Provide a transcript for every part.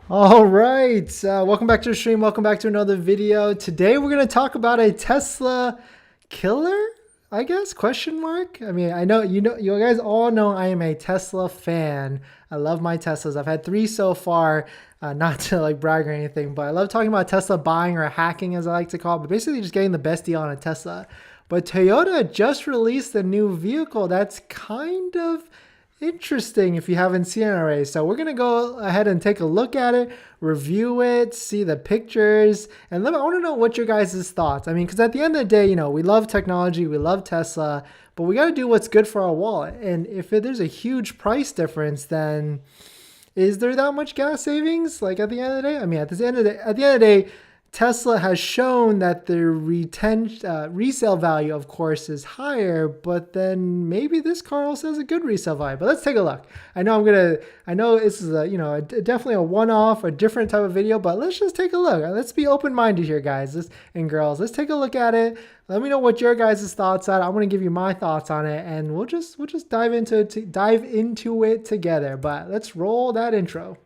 All right, welcome back to the stream. Welcome back to another video. Today we're going to talk about a Tesla killer, I guess, question mark. I mean, I know, you guys all know I am a Tesla fan. I love my Teslas. I've had 3 so far, not to like brag or anything, but I love talking about Tesla buying or hacking, as I like to call it, but basically just getting the best deal on a Tesla. But Toyota just released a new vehicle that's kind of interesting if you haven't seen it already. So we're going to go ahead and take a look at it, review it, see the pictures, and I want to know what your guys' thoughts. I mean, because at the end of the day, we love technology, we love Tesla, but we got to do what's good for our wallet. And if there's a huge price difference, then is there that much gas savings? Like at the end of the day, I mean, at the end of the day, Tesla has shown that the resale value, of course, is higher, but then maybe this car also has a good resale value. But let's take a look. I know this is definitely a one-off, a different type of video, but let's just take a look. Let's be open-minded here, guys and girls. Let's take a look at it. Let me know what your guys' thoughts are. I'm going to give you my thoughts on it, and we'll just dive into it together. But let's roll that intro.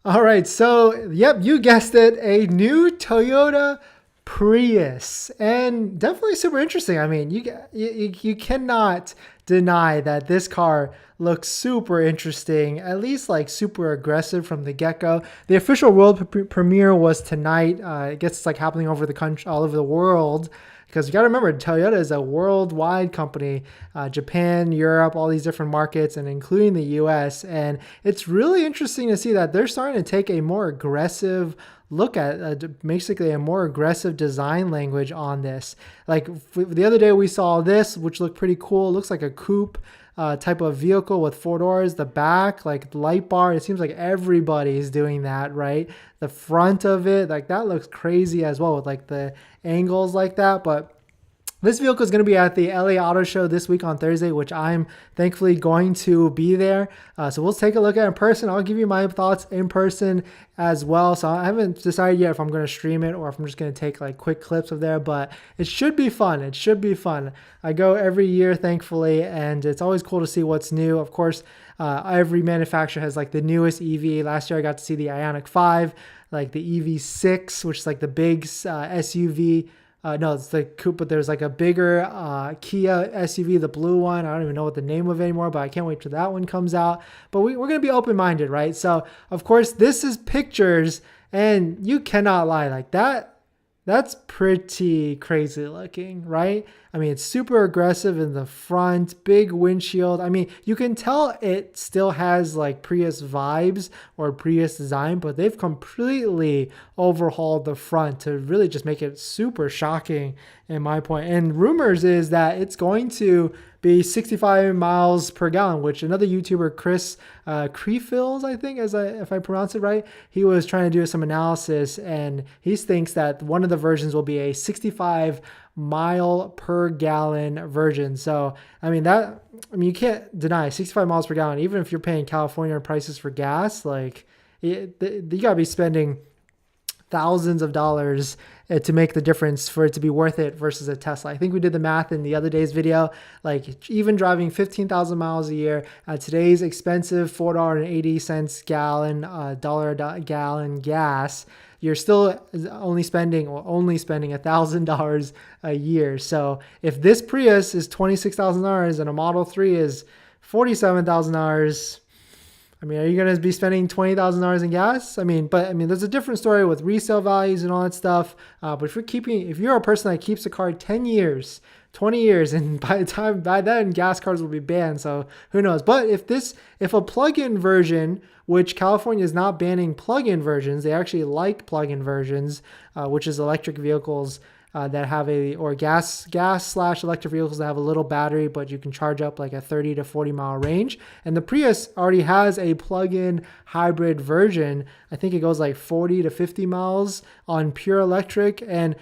All right, so yep, you guessed it, a new Toyota Prius, and definitely super interesting. I mean, you cannot deny that this car looks super interesting, at least like super aggressive from the get-go. The official world premiere was tonight. I guess it's like happening over the country, all over the world. Because you got to remember, Toyota is a worldwide company, Japan, Europe, all these different markets, and including the US. And it's really interesting to see that they're starting to take a more aggressive look at basically a more aggressive design language on this. Like the other day we saw this, which looked pretty cool. It looks like a coupe type of vehicle with 4 doors. The back, like the light bar, it seems like everybody is doing that, right? The front of it, like that looks crazy as well with like the angles like that. But this vehicle is going to be at the LA Auto Show this week on Thursday, which I'm thankfully going to be there. So we'll take a look at it in person. I'll give you my thoughts in person as well. So I haven't decided yet if I'm going to stream it or if I'm just going to take like quick clips of there, but it should be fun. It should be fun. I go every year, thankfully, and it's always cool to see what's new. Of course, every manufacturer has like the newest EV. Last year I got to see the Ioniq 5, like the EV6, which is like the big SUV. No, it's the coupe, but there's like a bigger Kia SUV, the blue one. I don't even know what the name of it anymore, but I can't wait till that one comes out. But we're going to be open-minded, right? So, of course, this is pictures, and you cannot lie. Like that's pretty crazy looking, right? I mean, it's super aggressive in the front, big windshield. I mean, you can tell it still has like Prius vibes or Prius design, but they've completely overhauled the front to really just make it super shocking in my point. And rumors is that it's going to be 65 miles per gallon, which another YouTuber, Chris Creefils, I think, if I pronounce it right, he was trying to do some analysis, and he thinks that one of the versions will be a 65 mile per gallon version. So, I mean, you can't deny 65 miles per gallon, even if you're paying California prices for gas, like you gotta be spending thousands of dollars to make the difference for it to be worth it versus a Tesla. I think we did the math in the other day's video, like even driving 15,000 miles a year at today's expensive $4.80 gallon, $1 gallon you're still only spending $1,000 a year. So if this Prius is $26,000 and a Model 3 is $47,000, I mean, are you going to be spending $20,000 in gas? I mean, there's a different story with resale values and all that stuff. But if you're a person that keeps a car 10 years, 20 years, and by then gas cars will be banned. So who knows? But if a plug-in version, which California is not banning plug-in versions, they actually like plug-in versions, which is electric vehicles that have gas/electric vehicles that have a little battery, but you can charge up like a 30 to 40 mile range. And the Prius already has a plug-in hybrid version. I think it goes like 40 to 50 miles on pure electric. And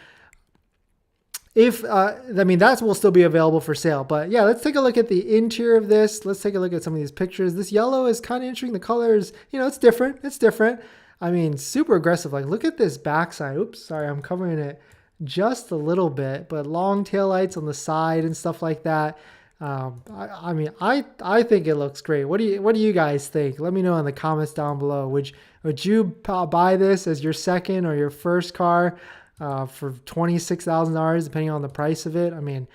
that will still be available for sale. But yeah, let's take a look at the interior of this. Let's take a look at some of these pictures. This yellow is kind of interesting. The colors, it's different. I mean, super aggressive. Like, look at this backside. Oops, sorry, I'm covering it just a little bit, but long tail lights on the side and stuff like that. I mean, I think it looks great. What do you guys think? Let me know in the comments down below. Would you buy this as your second or your first car for $26,000, depending on the price of it? I mean,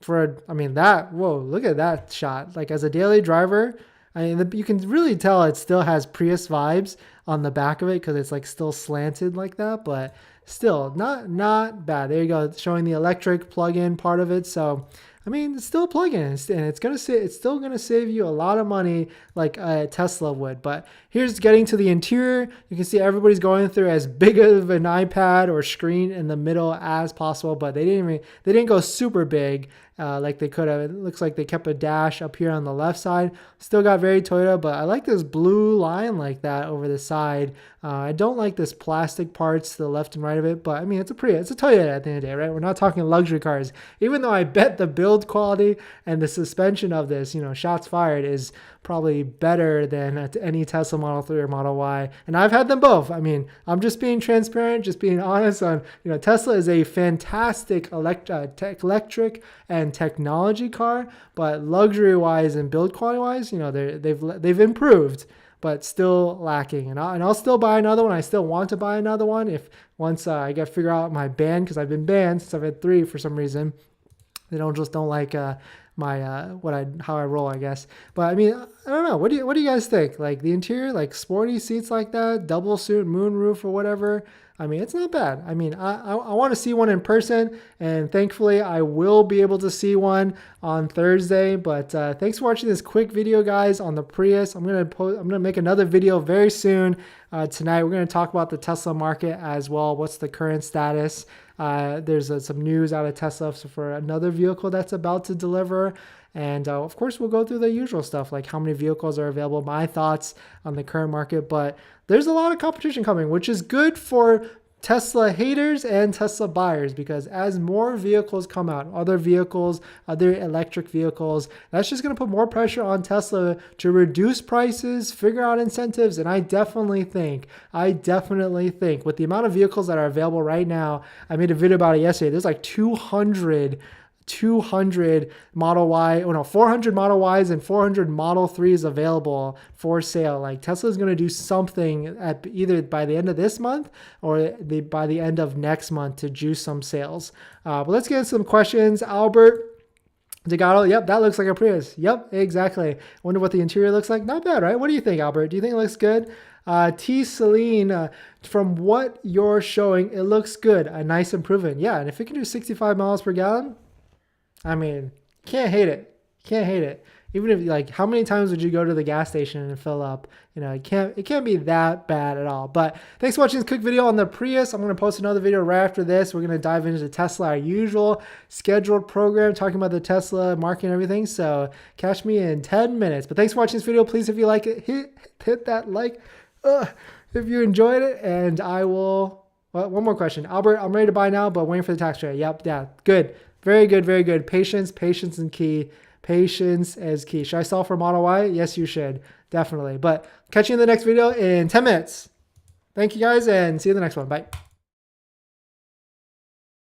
whoa, look at that shot. Like as a daily driver, I mean, you can really tell it still has Prius vibes on the back of it because it's like still slanted like that, but still not bad. There you go, showing the electric plug-in part of it. So I mean, it's still a plug-in, and it's still gonna save you a lot of money, like a Tesla would. But here's getting to the interior. You can see everybody's going through as big of an iPad or screen in the middle as possible, but they didn't go super big like they could have. It looks like they kept a dash up here on the left side. Still got very Toyota, but I like this blue line like that over the side. I don't like this plastic parts to the left and right of it, but I mean, it's a Toyota at the end of the day, right? We're not talking luxury cars. Even though I bet the build quality and the suspension of this, shots fired, is probably better than any Tesla Model 3 or Model Y. And I've had them both. I mean, I'm just being transparent, just being honest on, Tesla is a fantastic electric and technology car, but luxury wise and build quality wise, they've improved, but still lacking. And I'll still buy another one. I still want to buy another one once I figure out my ban, because I've been banned since I've had 3 for some reason. They don't like how I roll, I guess. But I mean, I don't know. What do you guys think? Like the interior, like sporty seats like that, double suit, moonroof or whatever. I mean, it's not bad. I mean, I want to see one in person, and thankfully I will be able to see one on Thursday. But thanks for watching this quick video, guys, on the Prius. I'm gonna make another video very soon. Tonight we're gonna talk about the Tesla market as well. What's the current status? There's some news out of Tesla for another vehicle that's about to deliver. And of course, we'll go through the usual stuff, like how many vehicles are available, my thoughts on the current market. But there's a lot of competition coming, which is good for Tesla haters and Tesla buyers, because as more vehicles come out, other electric vehicles, that's just going to put more pressure on Tesla to reduce prices, figure out incentives. And I definitely think with the amount of vehicles that are available right now, I made a video about it yesterday, there's like 200 Model Y, 400 Model Ys and 400 Model 3s available for sale. Like Tesla is going to do something at either by the end of this month or by the end of next month to juice some sales. But let's get into some questions. Albert Degato, yep, that looks like a Prius. Yep, exactly. Wonder what the interior looks like. Not bad, right? What do you think, Albert? Do you think it looks good? T. Celine, from what you're showing, it looks good. A nice improvement. Yeah, and if it can do 65 miles per gallon, I mean, can't hate it. Even if, like, how many times would you go to the gas station and fill up? It can't be that bad at all. But thanks for watching this quick video on the Prius. I'm going to post another video right after this. We're going to dive into Tesla, our usual scheduled program, talking about the Tesla market and everything. So catch me in 10 minutes. But thanks for watching this video. Please, if you like it, hit that like if you enjoyed it. And I will, well, one more question. Albert, I'm ready to buy now, but waiting for the tax rate. Yep, yeah, good. Very good, very good. Patience is key. Patience is key. Should I stall for Model Y? Yes, you should. Definitely. But catch you in the next video in 10 minutes. Thank you guys, and see you in the next one. Bye.